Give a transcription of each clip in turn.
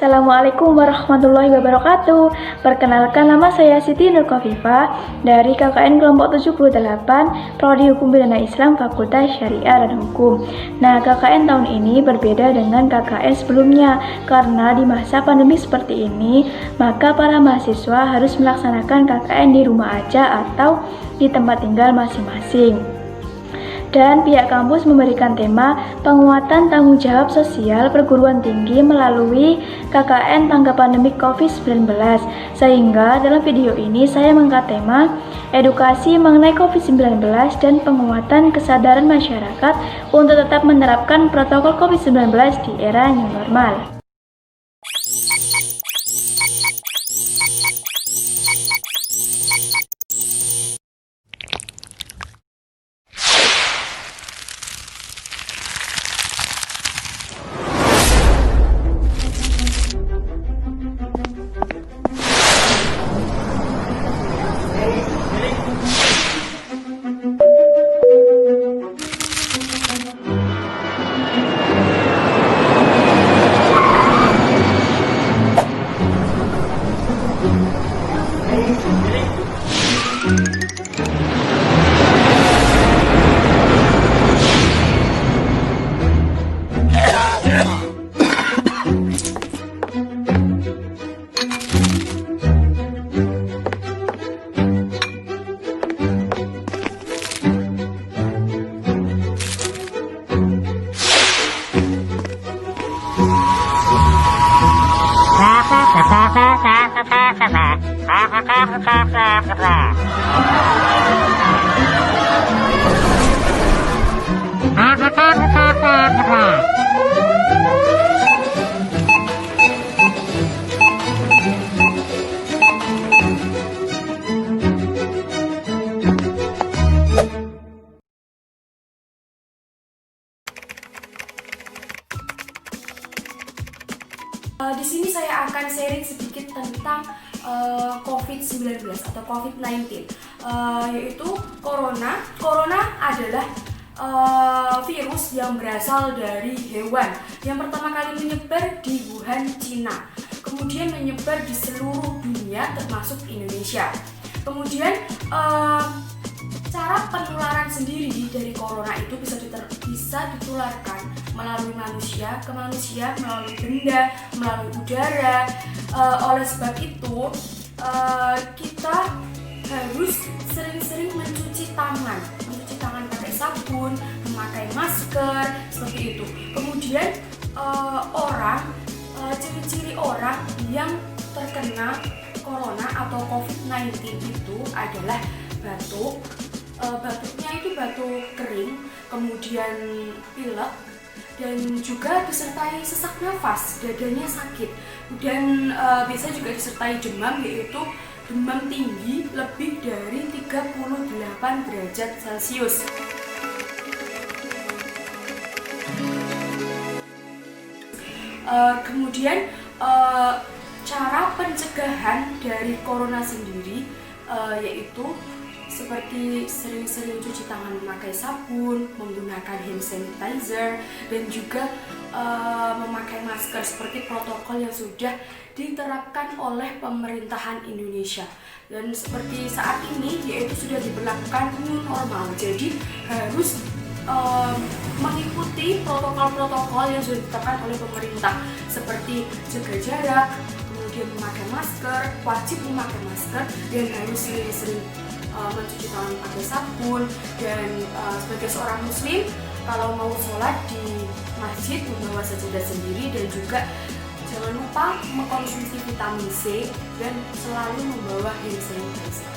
Assalamualaikum warahmatullahi wabarakatuh. Perkenalkan, nama saya Siti Nurkofifa dari KKN kelompok 78 Prodi Hukum Pidana Islam Fakultas Syariah dan Hukum. Nah, KKN tahun ini berbeda dengan KKN sebelumnya karena di masa pandemi seperti ini, maka para mahasiswa harus melaksanakan KKN di rumah aja atau di tempat tinggal masing-masing. Dan pihak kampus memberikan tema penguatan tanggung jawab sosial perguruan tinggi melalui KKN tanggap pandemi COVID-19. Sehingga dalam video ini saya mengangkat tema edukasi mengenai COVID-19 dan penguatan kesadaran masyarakat untuk tetap menerapkan protokol COVID-19 di era new normal. Di sini saya akan sharing sedikit tentang COVID-19 atau COVID-19, yaitu corona. Corona adalah virus yang berasal dari hewan yang pertama kali menyebar di Wuhan, Cina. Kemudian menyebar di seluruh dunia termasuk Indonesia. Kemudian cara penularan sendiri dari corona itu bisa ditularkan melalui manusia ke manusia, melalui benda, melalui udara. Oleh sebab itu, kita harus sering-sering mencuci tangan pakai sabun, memakai masker, seperti itu. Kemudian ciri-ciri orang yang terkena corona atau COVID-19 itu adalah batuk. Batuknya itu batuk kering, kemudian pilek, dan juga disertai sesak nafas, dadanya sakit, dan bisa juga disertai demam, yaitu demam tinggi lebih dari 38 derajat Celcius. Kemudian cara pencegahan dari corona sendiri yaitu seperti sering-sering cuci tangan memakai sabun, menggunakan hand sanitizer, dan juga memakai masker seperti protokol yang sudah diterapkan oleh pemerintahan Indonesia. Dan seperti saat ini yaitu sudah diberlakukan new normal, jadi harus mengikuti protokol-protokol yang sudah ditetapkan oleh pemerintah seperti jaga jarak, kemudian memakai masker, wajib memakai masker, dan harus sering-sering mencuci tangan pakai sabun. Dan sebagai seorang muslim, kalau mau sholat di masjid membawa sajadah sendiri, dan juga jangan lupa mengkonsumsi vitamin C dan selalu membawa hand sanitizer.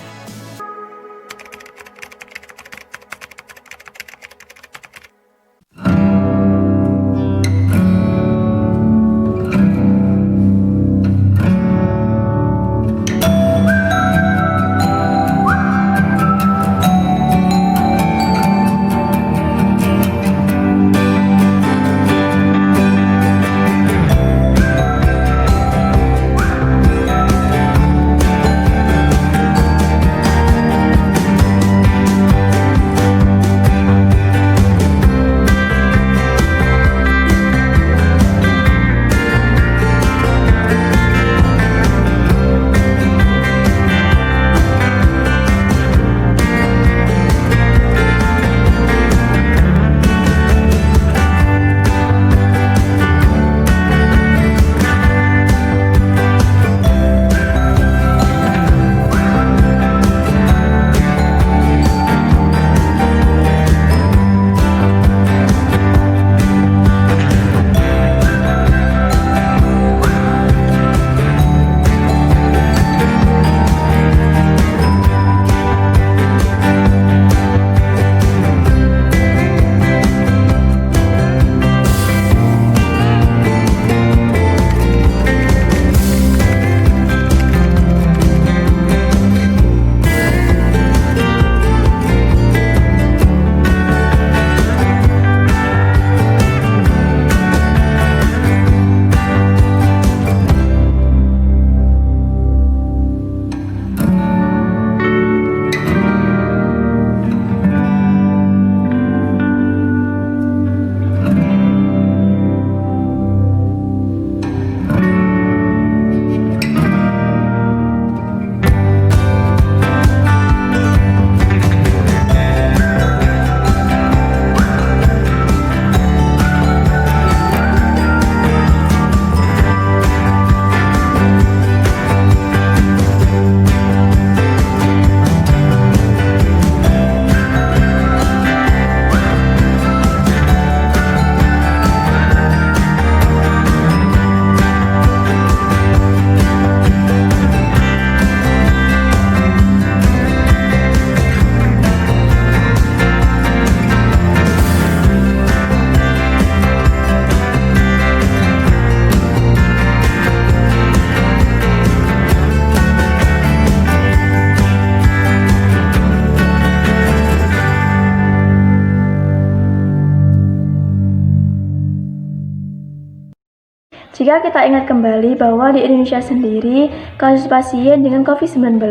Jika kita ingat kembali bahwa di Indonesia sendiri, kasus pasien dengan COVID-19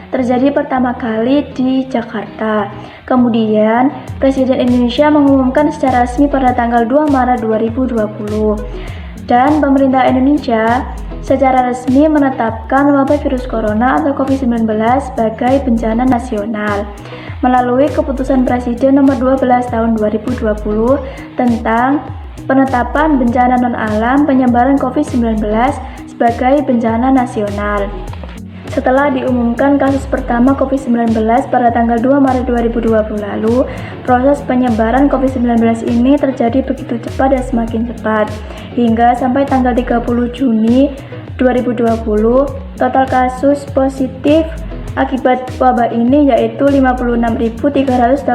terjadi pertama kali di Jakarta. Kemudian, Presiden Indonesia mengumumkan secara resmi pada tanggal 2 Maret 2020. Dan pemerintah Indonesia secara resmi menetapkan wabah virus corona atau COVID-19 sebagai bencana nasional melalui keputusan Presiden nomor 12 tahun 2020 tentang penetapan bencana non-alam penyebaran COVID-19 sebagai bencana nasional. Setelah diumumkan kasus pertama COVID-19 pada tanggal 2 Maret 2020 lalu, proses penyebaran COVID-19 ini terjadi begitu cepat dan semakin cepat. Hingga sampai tanggal 30 Juni 2020, total kasus positif akibat wabah ini yaitu 56.385.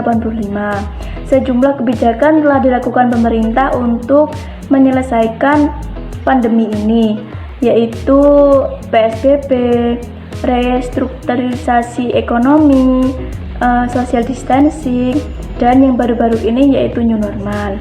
Sejumlah kebijakan telah dilakukan pemerintah untuk menyelesaikan pandemi ini, yaitu PSBB, restrukturisasi ekonomi, social distancing, dan yang baru-baru ini yaitu new normal.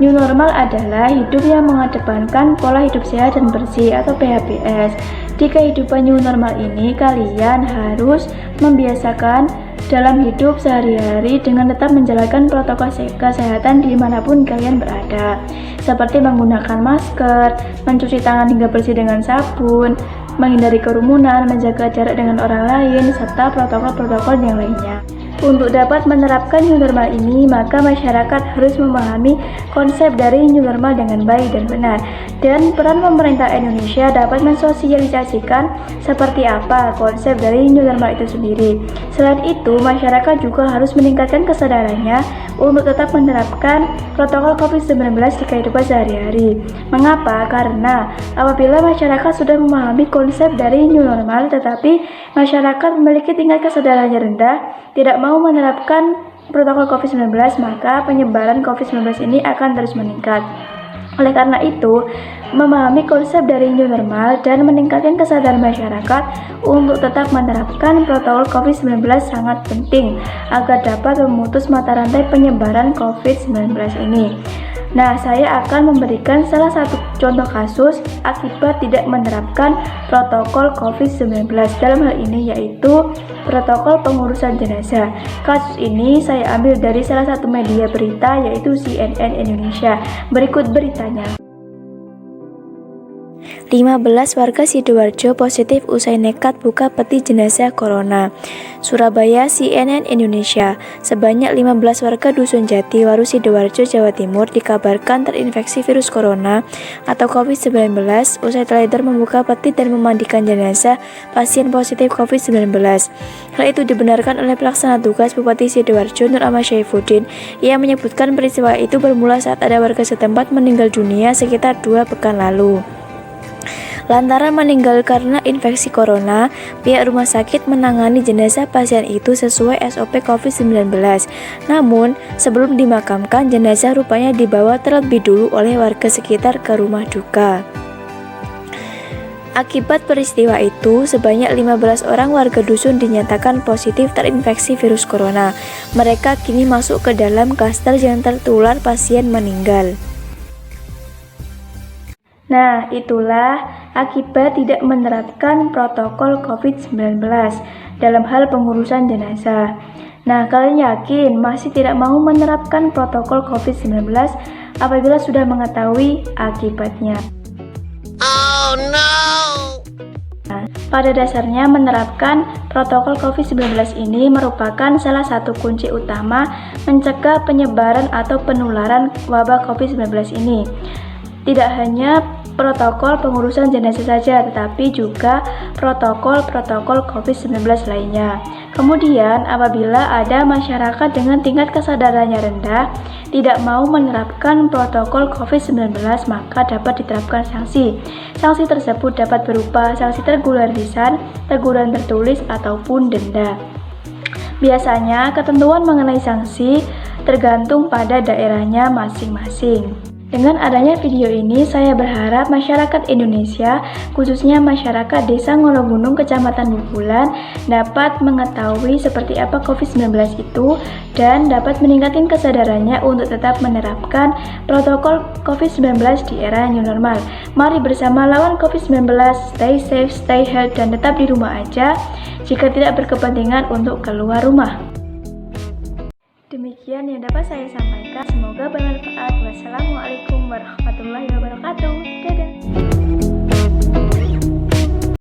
New normal adalah hidup yang mengedepankan pola hidup sehat dan bersih atau PHBS. Di kehidupan new normal ini, kalian harus membiasakan dalam hidup sehari-hari dengan tetap menjalankan protokol kesehatan dimanapun kalian berada, seperti menggunakan masker, mencuci tangan hingga bersih dengan sabun, menghindari kerumunan, menjaga jarak dengan orang lain, serta protokol-protokol yang lainnya. Untuk dapat menerapkan new normal ini, maka masyarakat harus memahami konsep dari new normal dengan baik dan benar. Dan peran pemerintah Indonesia dapat mensosialisasikan seperti apa konsep dari new normal itu sendiri. Selain itu, masyarakat juga harus meningkatkan kesadarannya untuk tetap menerapkan protokol COVID-19 di kehidupan sehari-hari. Mengapa? Karena apabila masyarakat sudah memahami konsep dari new normal, tetapi masyarakat memiliki tingkat kesadarannya rendah, tidak mau menerapkan protokol COVID-19, maka penyebaran COVID-19 ini akan terus meningkat. Oleh karena itu, memahami konsep dari new normal dan meningkatkan kesadaran masyarakat untuk tetap menerapkan protokol COVID-19 sangat penting agar dapat memutus mata rantai penyebaran COVID-19 ini. Nah, saya akan memberikan salah satu contoh kasus akibat tidak menerapkan protokol COVID-19. Dalam hal ini yaitu protokol pengurusan jenazah. Kasus ini saya ambil dari salah satu media berita yaitu CNN Indonesia. Berikut beritanya. 15 warga Sidoarjo positif usai nekat buka peti jenazah corona. Surabaya, CNN Indonesia. Sebanyak 15 warga Dusun Jati, Waru Sidoarjo, Jawa Timur dikabarkan terinfeksi virus corona atau COVID-19 usai teledor membuka peti dan memandikan jenazah pasien positif COVID-19. Hal itu dibenarkan oleh pelaksana tugas Bupati Sidoarjo Nur Ahmad Syaifuddin. Ia menyebutkan peristiwa itu bermula saat ada warga setempat meninggal dunia sekitar 2 pekan lalu. Lantaran meninggal karena infeksi corona, pihak rumah sakit menangani jenazah pasien itu sesuai SOP COVID-19. Namun, sebelum dimakamkan, jenazah rupanya dibawa terlebih dulu oleh warga sekitar ke rumah duka. Akibat peristiwa itu, sebanyak 15 orang warga dusun dinyatakan positif terinfeksi virus corona. Mereka kini masuk ke dalam klaster yang tertular pasien meninggal. Nah, itulah akibat tidak menerapkan protokol COVID-19 dalam hal pengurusan jenazah. Nah, kalian yakin masih tidak mau menerapkan protokol COVID-19 apabila sudah mengetahui akibatnya? Oh no! Nah, pada dasarnya menerapkan protokol COVID-19 ini merupakan salah satu kunci utama mencegah penyebaran atau penularan wabah COVID-19 ini. Tidak hanya protokol pengurusan jenazah saja, tetapi juga protokol-protokol COVID-19 lainnya. Kemudian, apabila ada masyarakat dengan tingkat kesadarannya rendah, tidak mau menerapkan protokol COVID-19, maka dapat diterapkan sanksi. Sanksi tersebut dapat berupa sanksi teguran lisan, teguran tertulis, ataupun denda. Biasanya, ketentuan mengenai sanksi tergantung pada daerahnya masing-masing. Dengan adanya video ini, saya berharap masyarakat Indonesia, khususnya masyarakat Desa Ngologunung, Kecamatan Bubulan, dapat mengetahui seperti apa COVID-19 itu dan dapat meningkatkan kesadarannya untuk tetap menerapkan protokol COVID-19 di era new normal. Mari bersama lawan COVID-19, stay safe, stay healthy, dan tetap di rumah aja jika tidak berkepentingan untuk keluar rumah. Demikian yang dapat saya sampaikan. Semoga bermanfaat. Wassalamualaikum warahmatullahi wabarakatuh. Dadah.